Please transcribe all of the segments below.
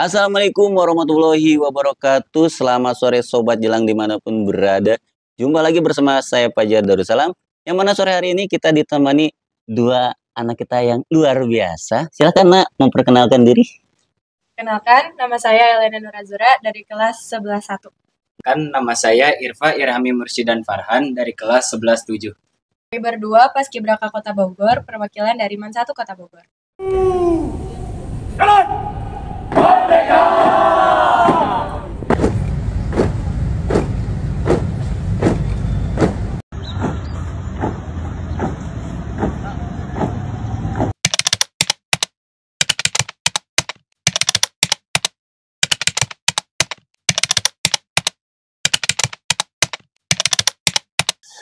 Assalamualaikum warahmatullahi wabarakatuh. Selamat sore Sobat Jelang dimanapun berada. Jumpa lagi bersama saya Fajar Darussalam. Yang mana sore hari ini kita ditemani dua anak kita yang luar biasa. Silakan Nak memperkenalkan diri. Kenalkan, nama saya Elena Nurazura dari kelas 11-1. Nama saya Irfa Irhami Mursidan Farhan dari kelas 11-7. Kami berdua Paskibraka Kota Bogor, perwakilan dari MAN 1 Kota Bogor. Jalan! Merdeka!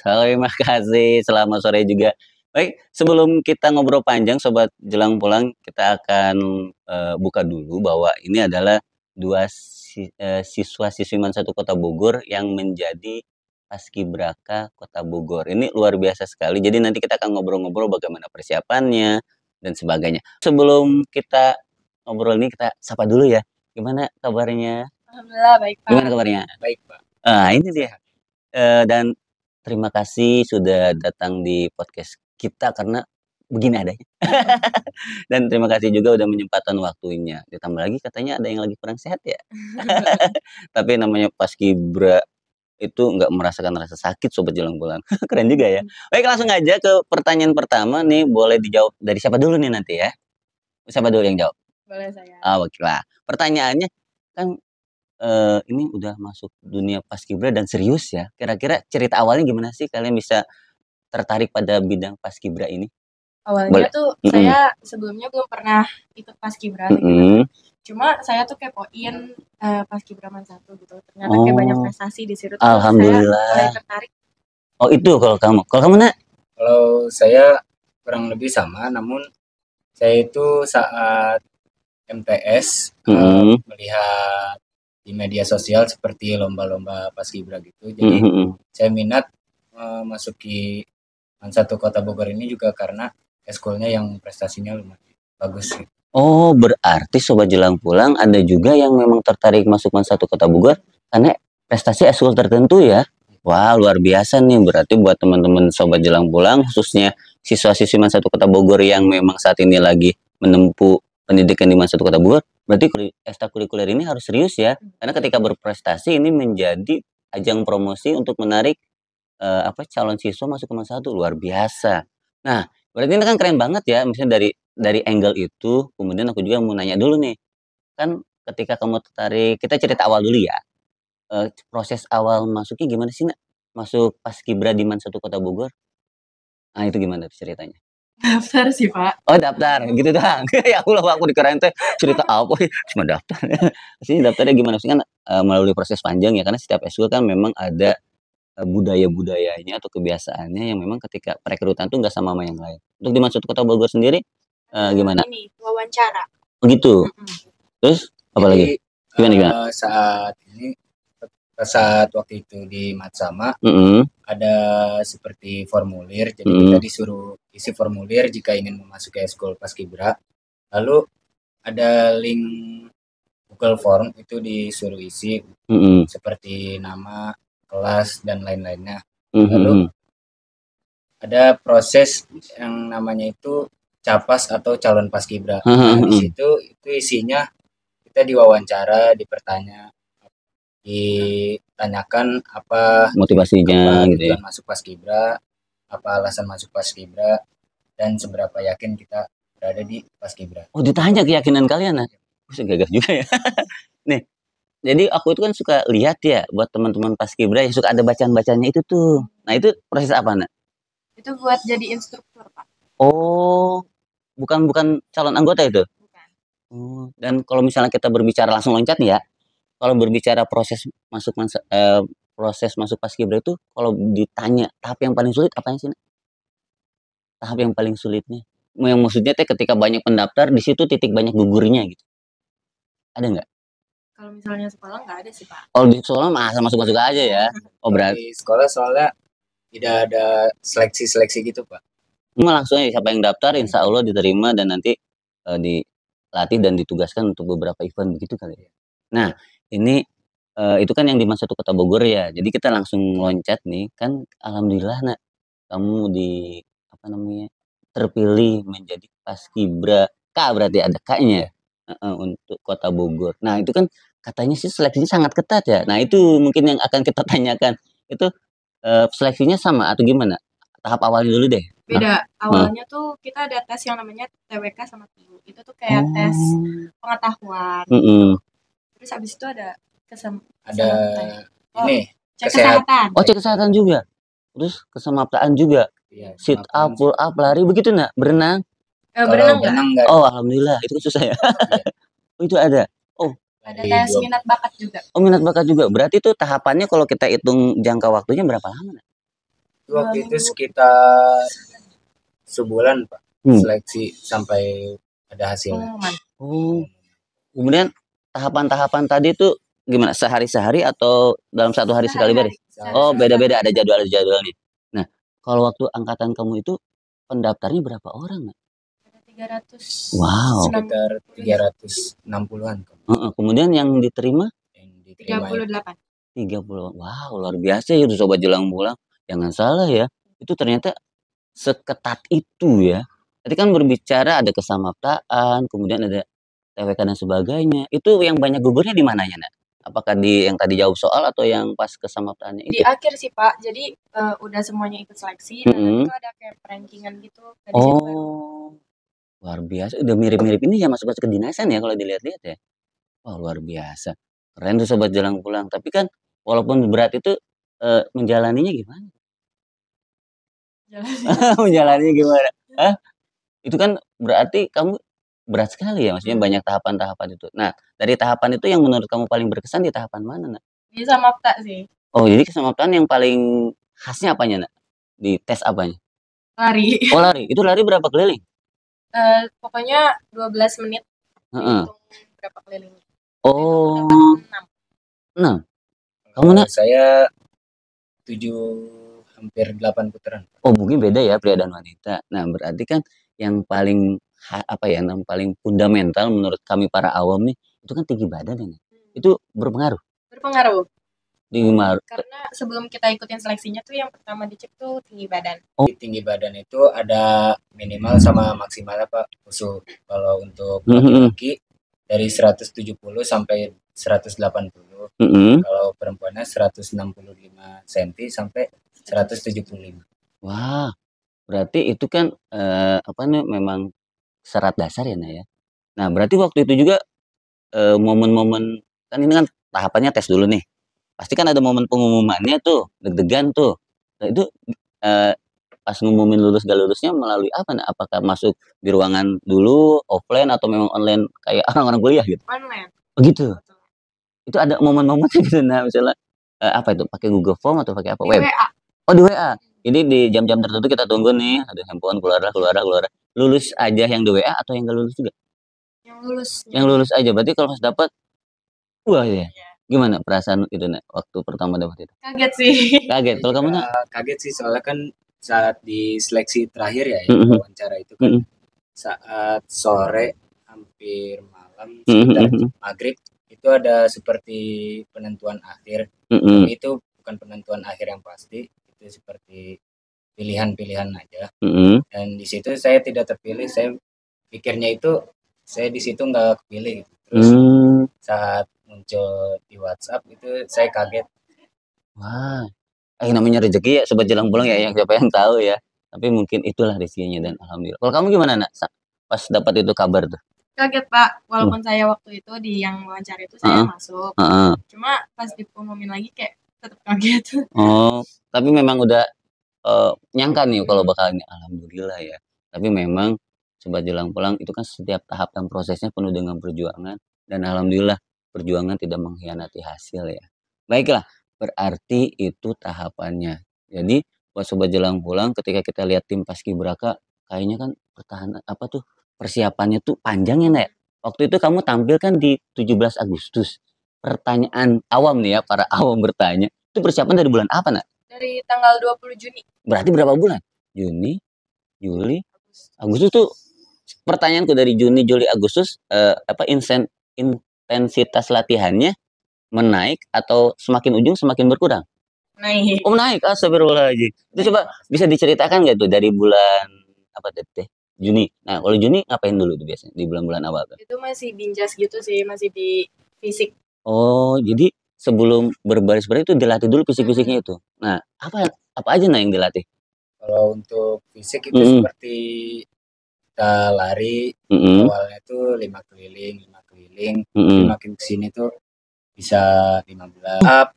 Terima kasih. Selamat sore juga. Baik, sebelum kita ngobrol panjang Sobat Jelang Pulang, kita akan buka dulu bahwa ini adalah dua siswa-siswi MAN 1 Kota Bogor yang menjadi Paskibraka Kota Bogor. Ini luar biasa sekali. Jadi nanti kita akan ngobrol-ngobrol bagaimana persiapannya dan sebagainya. Sebelum kita ngobrol ini, kita sapa dulu ya. Gimana kabarnya? Alhamdulillah baik Pak. Gimana kabarnya? Baik Pak. Ini dia. Dan terima kasih sudah datang di podcast kita karena begini adanya. Dan terima kasih juga udah menyempatkan waktunya. Ditambah lagi katanya ada yang lagi kurang sehat ya. Tapi namanya Paskibra itu nggak merasakan rasa sakit Sobat Jelang Pulang. Keren juga ya. Baik, langsung aja ke pertanyaan pertama nih. Boleh dijawab dari siapa dulu nih nanti ya? Siapa dulu yang jawab? Boleh saya. Oke lah. Pertanyaannya kan ini udah masuk dunia Paskibra dan serius ya. Kira-kira cerita awalnya gimana sih kalian bisa tertarik pada bidang Paskibra ini? Awalnya tuh saya sebelumnya belum pernah ikut Paskibra gitu. Cuma saya tuh kepoin Paskibra MAN 1 gitu. Ternyata kayak banyak prestasi di situ. Alhamdulillah. Saya mulai tertarik. Oh itu kalau kamu. Kalau kamu Nak? Kalau saya kurang lebih sama, namun saya itu saat MTS melihat di media sosial seperti lomba-lomba Paskibra gitu. Jadi saya minat masuki MAN 1 Kota Bogor ini juga karena eskulnya yang prestasinya lumayan bagus gitu. Oh, berarti Sobat Jelang Pulang ada juga yang memang tertarik masuk MAN 1 Kota Bogor karena prestasi eskul tertentu ya. Wah, luar biasa nih. Berarti buat teman-teman Sobat Jelang Pulang, khususnya siswa-siswi MAN 1 Kota Bogor yang memang saat ini lagi menempuh pendidikan di MAN 1 Kota Bogor, berarti ekstrakurikuler ini harus serius ya. Karena ketika berprestasi ini menjadi ajang promosi untuk menarik calon siswa masuk ke MAN 1. Luar biasa. Nah, berarti ini kan keren banget ya. Misalnya dari angle itu, kemudian aku juga mau nanya dulu nih. Kan ketika kamu tertarik, kita cerita awal dulu ya. Proses awal masuknya gimana sih, Nak? Masuk Paskibra di MAN 1 Kota Bogor? Nah, itu gimana ceritanya? Daftar sih Pak. Oh, daftar gitu doang. Ya Allah, aku dikirain teh cerita apa cuma daftar. Sini daftarnya gimana sih kan melalui proses panjang ya, karena setiap eskul kan memang ada budaya-budayanya atau kebiasaannya yang memang ketika perekrutan tuh nggak sama sama yang lain. Untuk di MAN 1 Kota Bogor sendiri gimana? Ini wawancara. Begitu. Terus apa lagi? Gimana? Saat waktu itu di Matsama ada seperti formulir, jadi kita disuruh isi formulir jika ingin memasuki eskul Paskibra. Lalu ada link Google Form itu disuruh isi seperti nama, kelas dan lain-lainnya. Lalu ada proses yang namanya itu capas atau calon Paskibra. Nah, di situ itu isinya kita diwawancara, ditanyakan apa motivasinya gitu ya. Masuk Paskibra, apa alasan masuk Paskibra, dan seberapa yakin kita berada di Paskibra. Oh, ditanya keyakinan kalian nah. Gagah juga ya. Nih, jadi aku itu kan suka lihat ya buat teman-teman Paskibra yang suka ada bacaan-bacanya itu tuh. Nah, itu proses apa, Nak? Itu buat jadi instruktur Pak. Oh, bukan calon anggota itu? Bukan. Oh, dan kalau misalnya kita berbicara langsung loncat nih ya. Kalau berbicara proses masuk Paskibra itu kalau ditanya tahap yang paling sulit apanya sih? Tahap yang paling sulitnya? Yang maksudnya teh ketika banyak pendaftar di situ titik banyak gugurnya gitu. Ada nggak? Kalau misalnya sekolah nggak ada sih Pak. Kalau di sekolah masa masuk aja ya. Oh berarti di sekolah soalnya tidak ada seleksi gitu Pak. Cuma langsung aja siapa yang daftar insya Allah diterima dan nanti dilatih dan ditugaskan untuk beberapa event begitu kali ya. Nah, ini itu kan yang di Masa Satu Kota Bogor ya. Jadi kita langsung loncat nih, kan alhamdulillah Nak, kamu di apa namanya, terpilih menjadi Paskibra K, berarti ada K-nya ya? Heeh, untuk Kota Bogor. Nah, itu kan katanya sih seleksinya sangat ketat ya. Nah, itu mungkin yang akan kita tanyakan. Itu seleksinya sama atau gimana? Tahap awalnya dulu deh. Beda. Awalnya tuh kita ada tes yang namanya TWK sama TIU. Itu tuh kayak tes pengetahuan. Terus habis itu ada ada ini cek kesehatan. Oh, cek kesehatan juga. Terus kesemaptaan juga. Iya, Sit up, pull up, lari begitu Nak? Berenang? Berenang enggak? Oh, alhamdulillah. Itu kan susah ya. Oh, itu ada. Oh, ada tes minat bakat juga. Oh, minat bakat juga. Berarti itu tahapannya kalau kita hitung jangka waktunya berapa lama? Waktu itu sekitar sebulan Pak, seleksi sampai ada hasilnya. Oh, kemudian tahapan-tahapan tadi itu gimana? Sehari-sehari atau dalam satu hari sekali beres? Oh, beda-beda, ada jadwalnya. Nah, kalau waktu angkatan kamu itu pendaftarnya berapa orang? Ada 300. Wow. Sekitar 360-an. Kemudian yang diterima? Yang diterima 38. 30. Wow, luar biasa ya tuh Sobat Jelang Pulang. Jangan salah ya, itu ternyata seketat itu ya. Tadi kan berbicara ada kesamaptaan, kemudian ada TWK dan sebagainya. Itu yang banyak gugurnya di mananya, Nak? Apakah di yang tadi jawab soal atau yang pas kesamaptaannya itu? Di akhir sih Pak, jadi udah semuanya ikut seleksi, dan itu ada kayak rankingan gitu. Oh, luar biasa. Udah mirip-mirip ini ya masuk kedinasan ya kalau dilihat-lihat ya. Wah, luar biasa. Keren tuh Sobat Jelang Pulang. Tapi kan walaupun berat itu menjalaninya gimana? Menjalaninya gimana? Hah? Itu kan berarti kamu berat sekali ya, maksudnya banyak tahapan-tahapan itu. Nah, dari tahapan itu yang menurut kamu paling berkesan di tahapan mana, Nak? Di Samapta sih. Oh, jadi kesamaptaan yang paling khasnya apanya, Nak? Di tes apanya? Lari. Oh, lari. Itu lari berapa keliling? Pokoknya 12 menit. Hitung berapa kelilingnya. Oh, 6. Kamu, Nak? Saya 7 hampir 8 putaran. Oh, mungkin beda ya pria dan wanita. Nah, berarti kan yang paling yang paling fundamental menurut kami para awam nih, itu kan tinggi badan ya. Itu berpengaruh? Berpengaruh. Karena sebelum kita ikutin seleksinya tuh yang pertama dicek tuh tinggi badan. Oh. Tinggi badan itu ada minimal sama maksimalnya Pak. Khusus kalau untuk laki-laki dari 170 sampai 180. Kalau perempuannya 165 cm sampai 175. Wah, berarti itu kan memang syarat dasar ya, Nak ya. Nah, berarti waktu itu juga momen-momen kan ini kan tahapannya tes dulu nih. Pasti kan ada momen pengumumannya tuh, deg-degan tuh. Nah, itu pas ngumumin lulus gak lulusnya melalui apa, Nak? Apakah masuk di ruangan dulu, offline atau memang online kayak orang-orang kuliah gitu? Online. Begitu. Itu ada momen-momennya gitu, nah misalnya apa itu? Pakai Google Form atau pakai apa? Di WA. Oh, di WA. Jadi di jam-jam tertentu kita tunggu nih, ada handphone keluar. Lulus aja yang di WA atau yang gak lulus juga? Yang lulus. Yang lulus aja. Berarti kalau pas dapat, wah ya. Gimana perasaan itu, Nak, waktu pertama dapat itu? Kaget sih. Kaget. Kalau kamu, Nak? Kaget sih, soalnya kan saat di seleksi terakhir ya, yang wawancara itu kan saat sore hampir malam sekitar maghrib itu ada seperti penentuan akhir. Itu bukan penentuan akhir yang pasti, itu seperti pilihan-pilihan aja. Dan di situ saya tidak terpilih. Saya pikirnya itu saya di situ nggak kepilih. Terus saat muncul di WhatsApp itu saya kaget. Wah, namanya rezeki ya Sobat Jelang Pulang ya, yang siapa yang tahu ya. Tapi mungkin itulah rezekinya dan alhamdulillah. Kalau kamu gimana, Nak? Pas dapat itu kabar tuh? Kaget Pak, walaupun saya waktu itu di yang wawancara itu saya masuk. Cuma pas diumumin lagi kayak tetap kaget. Oh, tapi memang udah nyangka nih kalau bakal ini, alhamdulillah ya. Tapi memang Sobat Jelang Pulang itu kan setiap tahap dan prosesnya penuh dengan perjuangan, dan alhamdulillah perjuangan tidak mengkhianati hasil ya. Baiklah, berarti itu tahapannya. Jadi buat Sobat Jelang Pulang, ketika kita lihat tim Paskibraka, kayaknya kan persiapannya tuh panjang ya, Nak. Waktu itu kamu tampil kan di 17 Agustus. Pertanyaan awam nih ya, para awam bertanya, itu persiapan dari bulan apa, Nak? Dari tanggal 20 Juni. Berarti berapa bulan? Juni, Juli, Agustus tuh pertanyaanku dari Juni, Juli, Agustus, intensitas latihannya menaik atau semakin ujung semakin berkurang? Naik. Oh naik, astagfirullahaladzim. Itu coba bisa diceritakan nggak tuh dari bulan apa teh? Juni. Nah kalau Juni ngapain dulu tuh biasanya di bulan-bulan awal tuh? Itu masih binjas gitu sih, masih di fisik. Oh jadi sebelum berbaris-baris itu dilatih dulu fisik-fisiknya itu. Nah apa aja yang dilatih? Kalau untuk fisik itu seperti kita lari, awalnya tuh 5 keliling, makin kesini tuh bisa 15 up,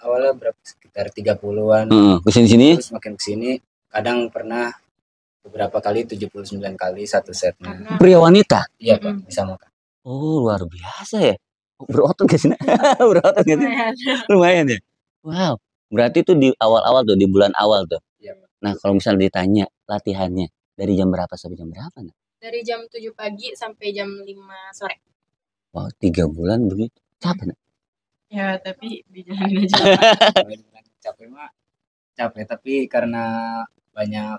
awalnya berapa sekitar 30-an, kesini terus makin kesini kadang pernah beberapa kali 79 kali satu setnya. Pria wanita? Iya Pak, bisa makan. Oh luar biasa ya, berotot gak sih? Berotot gak sih? Lumayan ya. Wow, berarti itu di awal-awal tuh, di bulan awal tuh. Iya Pak. Nah kalau misalnya ditanya latihannya dari jam berapa sampai jam berapa? Nah? Dari jam 7 pagi sampai jam 5 sore. Wow, 3 bulan begitu. Capek gak? Ya, tapi dijalanin aja. Capek, tapi karena banyak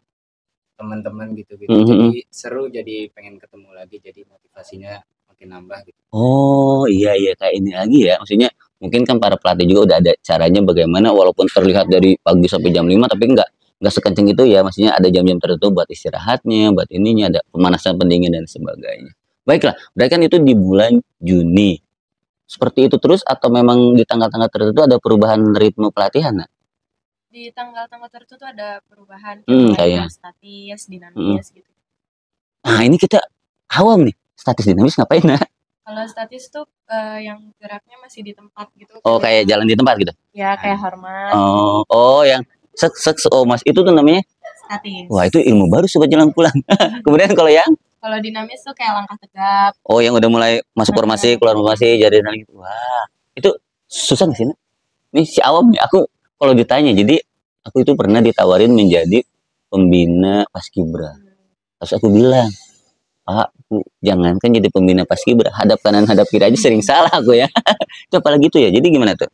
teman-teman gitu-gitu, jadi seru, jadi pengen ketemu lagi, jadi motivasinya makin nambah gitu. Oh iya kayak ini lagi ya, maksudnya mungkin kan para pelatih juga udah ada caranya bagaimana walaupun terlihat dari pagi sampai jam 5 tapi nggak sekenceng itu ya, maksudnya ada jam-jam tertentu buat istirahatnya, buat ininya, ada pemanasan pendingin dan sebagainya. Baiklah, berarti kan itu di bulan Juni. Seperti itu terus atau memang di tanggal-tanggal tertentu ada perubahan ritme pelatihan? Nah? Di tanggal-tanggal tertentu ada perubahan kayak statis, dinamis gitu. Nah ini kita awam nih, statis dinamis ngapain nah? Kalau statis tuh yang geraknya masih di tempat gitu. Oh kayak jalan di tempat gitu? Ya kayak hormat. Oh yang oh mas itu tuh namanya statis. Wah itu ilmu baru sobat jalan pulang. Kemudian kalau dinamis tuh kayak langkah tegap. Oh yang udah mulai masuk formasi, keluar formasi, jadi gitu. Wah itu susah nggak sih? Nih si awam nih, aku kalau ditanya, jadi aku itu pernah ditawarin menjadi pembina paskibra. Terus aku bilang, Pak, jangankan jadi pembina paskibra, hadap kanan hadap kiri aja sering salah aku ya. Itu apalagi itu ya. Jadi gimana tuh?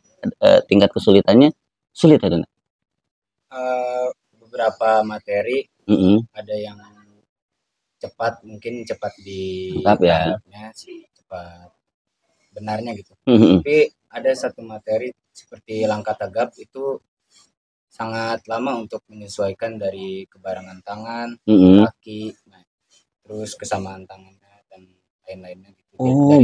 Tingkat kesulitannya sulit ada? Beberapa materi ada yang cepat, mungkin cepat di tanggapnya sih, cepat benarnya gitu. Tapi ada satu materi seperti langkah tegap itu sangat lama untuk menyesuaikan dari kebarangan tangan, kaki, terus kesamaan tangannya dan lain-lainnya gitu. Oh,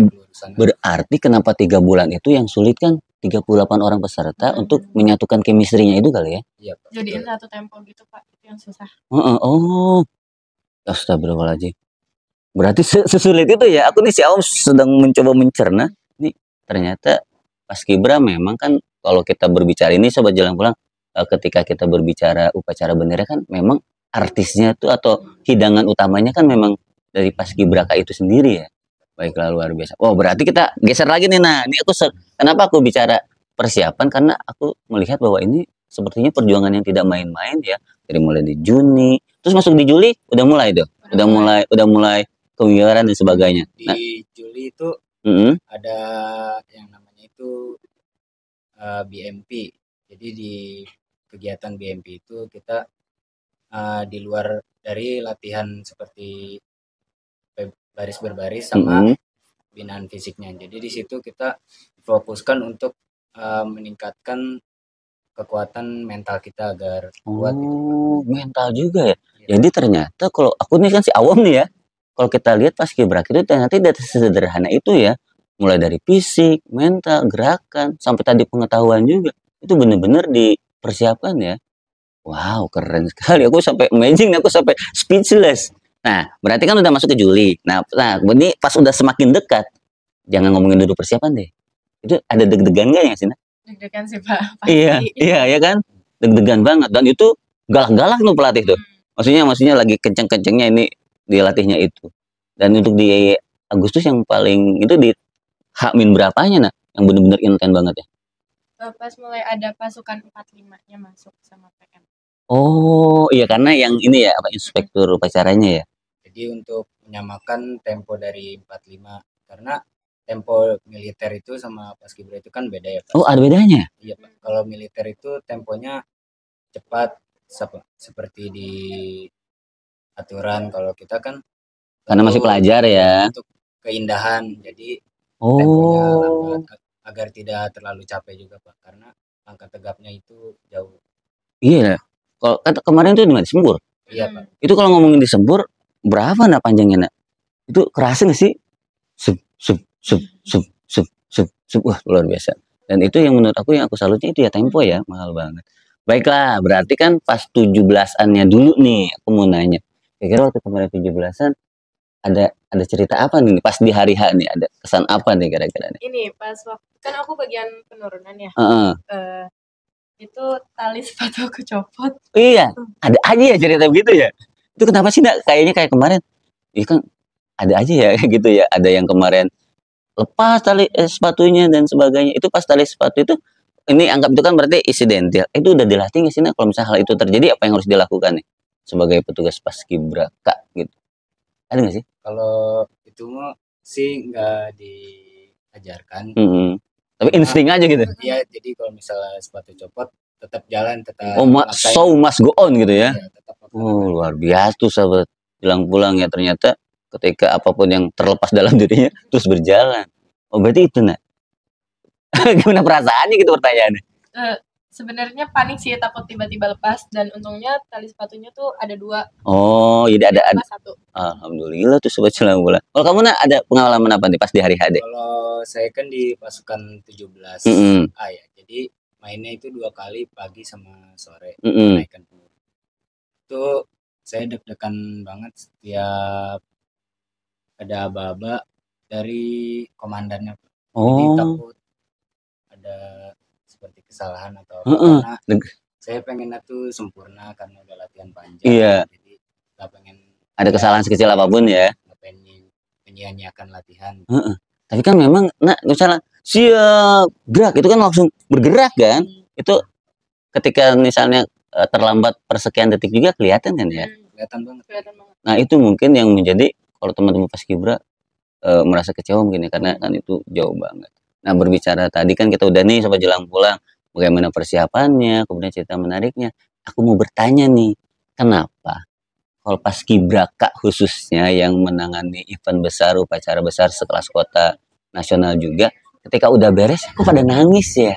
berarti kenapa 3 bulan itu yang sulit kan 38 orang peserta untuk menyatukan chemistry-nya itu kali ya? Iya, Pak. Jadiin satu tempo gitu, Pak. Itu yang susah. Oh. Astagfirullahaladzim. Berarti sesulit itu ya. Aku nih si awam sedang mencoba mencerna. Nih ternyata paskibra memang kan kalau kita berbicara ini sobat jalan pulang, ketika kita berbicara upacara bendera kan memang artisnya tuh atau hidangan utamanya kan memang dari paskibraka itu sendiri ya. Baiklah luar biasa. Oh berarti kita geser lagi nih. Nah ini kenapa aku bicara persiapan, karena aku melihat bahwa ini sepertinya perjuangan yang tidak main-main ya. Dari mulai di Juni, terus masuk di Juli udah mulai tuh. Udah mulai kewiaran dan sebagainya. Di Juli itu ada yang namanya itu BMP. Jadi di kegiatan BMP itu kita di luar dari latihan seperti baris berbaris sama binaan fisiknya. Jadi di situ kita fokuskan untuk meningkatkan kekuatan mental kita agar kuat gitu. Mental juga ya. Jadi ternyata kalau aku nih kan si awam nih ya. Kalau kita lihat paskibra itu ternyata tidak sesederhana itu ya. Mulai dari fisik, mental, gerakan, sampai tadi pengetahuan juga. Itu benar-benar dipersiapkan ya. Wow, keren sekali. Aku sampai amazing, aku sampai speechless. Nah, berarti kan udah masuk ke Juli. Nah, ini pas udah semakin dekat, jangan ngomongin dulu persiapan deh. Itu ada deg-degan nggak ya sih? Deg-degan sih Pak. Pasti. Iya kan? Deg-degan banget. Dan itu galak-galak tuh pelatih tuh. Maksudnya lagi kenceng-kencengnya ini dilatihnya itu. Dan untuk di Agustus yang paling itu di H-min berapanya nah? Yang benar-benar intens banget ya? Pas mulai ada pasukan 45-nya masuk sama PM. Oh iya, karena yang ini ya, inspektur upacaranya ya? Jadi untuk menyamakan tempo dari 45, karena tempo militer itu sama paskibra itu kan beda ya Pak. Oh ada bedanya? Iya Pak, kalau militer itu temponya cepat seperti di aturan, kalau kita kan Karena masih pelajar ya. Untuk keindahan, jadi Oh. temponya lambat agar tidak terlalu capek juga Pak, karena langkah tegapnya itu jauh. Iya. Kalau kata kemarin tuh di mana? Sembur. Iya Pak. Itu kalau ngomongin di Sembur berapa nak panjangnya nak? Itu kerasa nggak sih? Sub sub sub sub sub sub sub. Wah, luar biasa. Dan itu yang menurut aku yang aku salutnya itu ya tempo ya, mahal banget. Baiklah, berarti kan pas 17-annya dulu nih aku mau nanya. Kira-kira waktu kemarin 17-an ada cerita apa nih pas di hari H nih? Ada kesan apa nih kira-kira nih? Ini pas waktu kan aku bagian penurunan ya. Heeh. Itu tali sepatu aku copot. Iya, ada aja ya cerita begitu ya. Itu kenapa sih nak? Kayaknya kayak kemarin. Iya kan ada aja ya gitu ya. Ada yang kemarin lepas tali sepatunya dan sebagainya. Itu pas tali sepatu itu ini anggap itu kan berarti insidental. Itu udah dilatih nggak sih nak? Kalau misalnya hal itu terjadi apa yang harus dilakukan nih sebagai petugas paskibraka gitu? Ada nggak sih? Kalau itu mah sih nggak diajarkan. Tapi insting aja gitu. Iya, jadi kalau misalnya sepatu copot tetap jalan, tetap so must go on gitu ya. Iya, tetap Luar biasa tuh sahabat. Pulang-pulang ya ternyata ketika apapun yang terlepas dalam dirinya terus berjalan. Oh berarti itu nak. Gimana perasaannya gitu pertanyaannya? Sebenarnya panik sih, takut tiba-tiba lepas, dan untungnya tali sepatunya tuh ada 2. Oh, jadi ada 1. Alhamdulillah tuh sobat Cilambulan. Kalau kamu nak ada pengalaman apa nih pas di hari HD? Kalau saya kan di pasukan 17 A ya. Jadi mainnya itu 2 kali, pagi sama sore. Naikkan peluru. Itu saya deg-degan banget setiap ada aba-aba dari komandannya. Jadi takut ada seperti kesalahan atau apa, karena saya pengennya tuh sempurna karena udah latihan panjang. Iya. Jadi gak pengen ada kesalahan sekecil apapun ya. Gak pengen menyia-nyiakan latihan. Tapi kan memang nak misalnya siap gerak itu kan langsung bergerak kan. Itu ketika misalnya terlambat persekian detik juga kelihatan kan ya. Kelihatan banget. Nah itu mungkin yang menjadi kalau teman-teman paskibra merasa kecewa mungkin ya karena kan itu jauh banget. Nah berbicara tadi kan kita udah nih sobat jelang pulang, bagaimana persiapannya, kemudian cerita menariknya. Aku mau bertanya nih, kenapa kalau paskibraka khususnya yang menangani event besar, upacara besar sekelas kota nasional juga, ketika udah beres, kok pada nangis ya?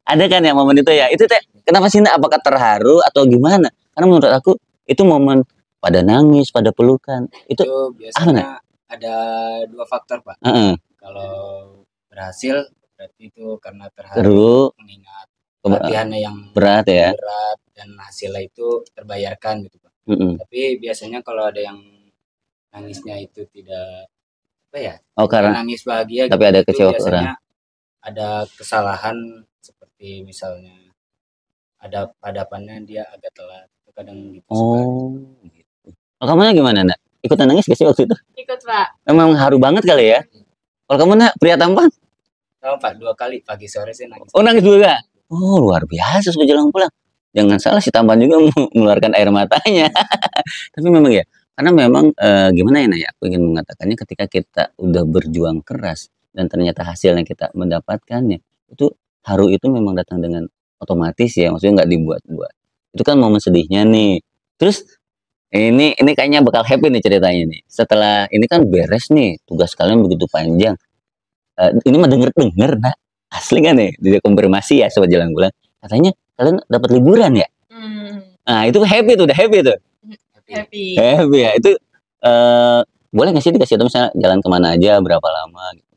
Ada kan ya momen itu ya? Itu teh kenapa sih nak? Apakah terharu atau gimana? Karena menurut aku itu momen pada nangis, pada pelukan. Itu biasanya ada 2 faktor Pak. Kalau berhasil berarti itu karena terharu, mengingat latihannya yang berat dan hasilnya itu terbayarkan gitu Pak. Tapi biasanya kalau ada yang nangisnya itu tidak apa ya? Karena nangis bahagia tapi gitu, ada kecewa biasanya ada kesalahan seperti misalnya ada padapannya dia agak telat, itu kadang gitu. Gitu. Kamu gimana nak? Ikutan nangis gak sih waktu itu? Ikut Pak. Memang haru banget kali ya. Kalau kamu nak pria tampan? Sama Pak, 2 kali pagi sore sih nangis. Oh nangis juga? Oh luar biasa semenjelang pulang. Jangan salah si tampan juga mengeluarkan air matanya. Tapi memang ya, karena memang gimana ya Naya, aku ingin mengatakannya ketika kita udah berjuang keras dan ternyata hasilnya kita mendapatkannya, itu haru itu memang datang dengan otomatis ya, maksudnya nggak dibuat-buat. Itu kan momen sedihnya nih. Terus ini kayaknya bakal happy nih ceritanya nih. Setelah ini kan beres nih, tugas kalian begitu panjang. Ini mah denger nak, asli kan nih, dikonfirmasi ya sobat jalan bulan. Katanya kalian dapat liburan ya? Nah itu happy tuh, udah happy tuh. Happy ya. Itu boleh nggak sih dikasih tahu misalnya jalan kemana aja, berapa lama gitu?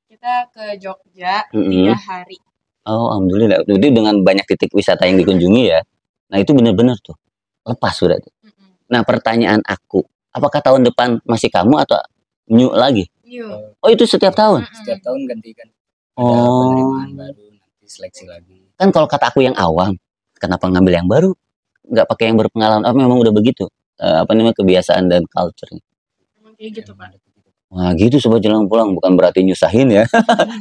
Kita ke Jogja 3 hari. Oh alhamdulillah. Jadi dengan banyak titik wisata yang dikunjungi ya. Nah itu benar-benar tuh lepas sudah tuh. Nah pertanyaan aku, apakah tahun depan masih kamu atau new lagi? New. Oh itu setiap tahun? Setiap tahun gantikan. Ada penerimaan baru, nanti seleksi lagi. Kan kalau kata aku yang awam, kenapa ngambil yang baru? Nggak pakai yang berpengalaman? Memang udah begitu? Kebiasaan dan culture-nya. Kayak gitu Pak. Wah gitu sobat jalan pulang, bukan berarti nyusahin ya,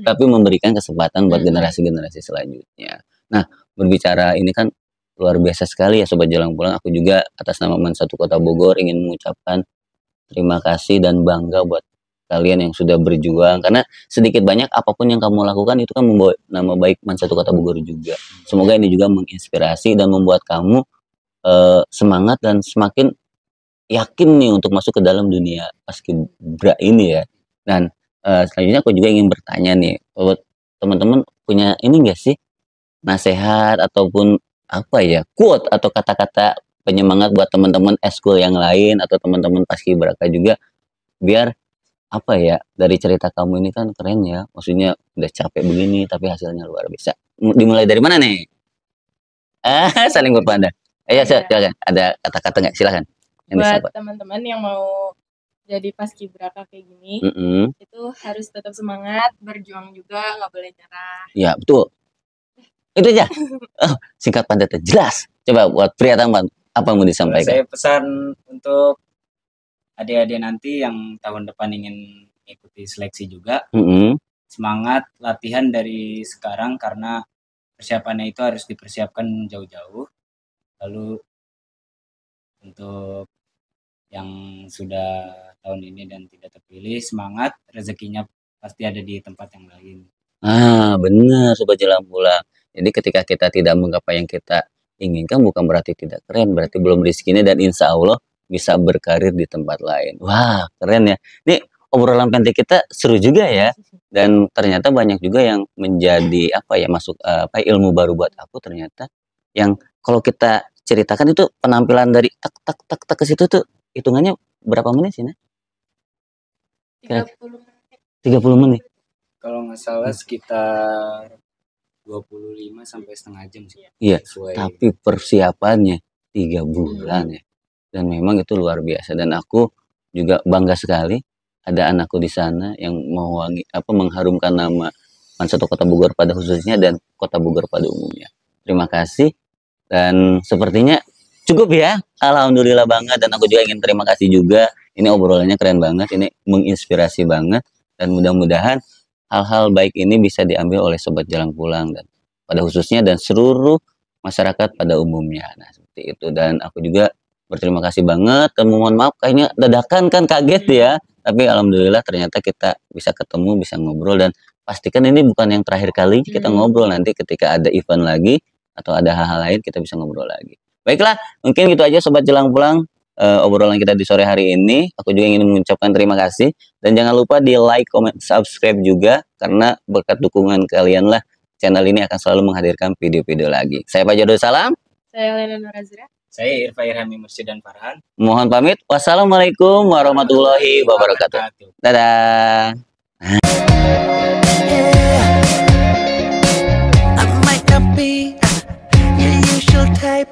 tapi memberikan kesempatan buat generasi-generasi selanjutnya. Nah berbicara ini kan luar biasa sekali ya sobat jalan pulang. Aku juga atas nama Mansatu Kota Bogor ingin mengucapkan terima kasih dan bangga buat kalian yang sudah berjuang, karena sedikit banyak apapun yang kamu lakukan itu kan membawa nama baik Mansatu Kota Bogor juga. Semoga ini juga menginspirasi dan membuat kamu semangat dan semakin yakin nih untuk masuk ke dalam dunia paskibra ini ya. Dan selanjutnya aku juga ingin bertanya nih, buat teman-teman punya ini enggak sih nasehat ataupun apa ya, quote atau kata-kata penyemangat buat teman-teman eskul yang lain atau teman-teman paskibraka juga, biar apa ya, dari cerita kamu ini kan keren ya, maksudnya udah capek begini tapi hasilnya luar biasa. Dimulai dari mana nih? Saling berpandang. Iya, silakan. Ada kata-kata nggak? Silakan. Buat teman-teman yang mau jadi paskibraka kayak gini, itu harus tetap semangat, berjuang juga, nggak boleh nyerah. Ya, betul. Itu aja. Singkat padat jelas. Coba buat pria tampan, apa yang mau disampaikan? Saya pesan untuk adik-adik nanti yang tahun depan ingin ikuti seleksi juga, semangat latihan dari sekarang karena persiapannya itu harus dipersiapkan jauh-jauh. Lalu untuk yang sudah tahun ini dan tidak terpilih, semangat, rezekinya pasti ada di tempat yang lain. Benar Sobat Jalan Pulang. Jadi ketika kita tidak menggapai yang kita inginkan bukan berarti tidak keren, berarti belum rezekinya dan insya Allah bisa berkarir di tempat lain. Wah, keren ya. Nih obrolan pendek kita seru juga ya. Dan ternyata banyak juga yang menjadi apa ya, masuk ilmu baru buat aku ternyata. Yang kalau kita ceritakan itu penampilan dari tak ke situ tuh hitungannya berapa menit sih, Nah? 30 menit. 30 menit. Kalau nggak salah sekitar 25 sampai setengah jam sih. Iya, tapi persiapannya 3 bulan ya. Dan memang itu luar biasa dan aku juga bangga sekali ada anakku di sana yang mengharumkan nama Satu Kota Bogor pada khususnya dan Kota Bogor pada umumnya. Terima kasih dan sepertinya cukup ya. Alhamdulillah banget dan aku juga ingin terima kasih juga. Ini obrolannya keren banget, ini menginspirasi banget dan mudah-mudahan hal-hal baik ini bisa diambil oleh Sobat Jalan Pulang dan pada khususnya dan seluruh masyarakat pada umumnya. Nah, seperti itu dan aku juga berterima kasih banget dan mohon maaf kayaknya dadakan kan kaget ya. Tapi alhamdulillah ternyata kita bisa ketemu, bisa ngobrol dan pastikan ini bukan yang terakhir kali kita ngobrol, nanti ketika ada event lagi atau ada hal-hal lain kita bisa ngobrol lagi. Baiklah, mungkin gitu aja Sobat Jalan Pulang obrolan kita di sore hari ini. Aku juga ingin mengucapkan terima kasih dan jangan lupa di like, comment, subscribe juga karena berkat dukungan kalian lah channel ini akan selalu menghadirkan video-video lagi. Saya Pak Jodul Salam. Saya Lena Nurazira. Saya Irfa Irhami Mursyid dan Farhan. Mohon pamit. Wassalamualaikum warahmatullahi wabarakatuh. Dadah. I might not be your usual type.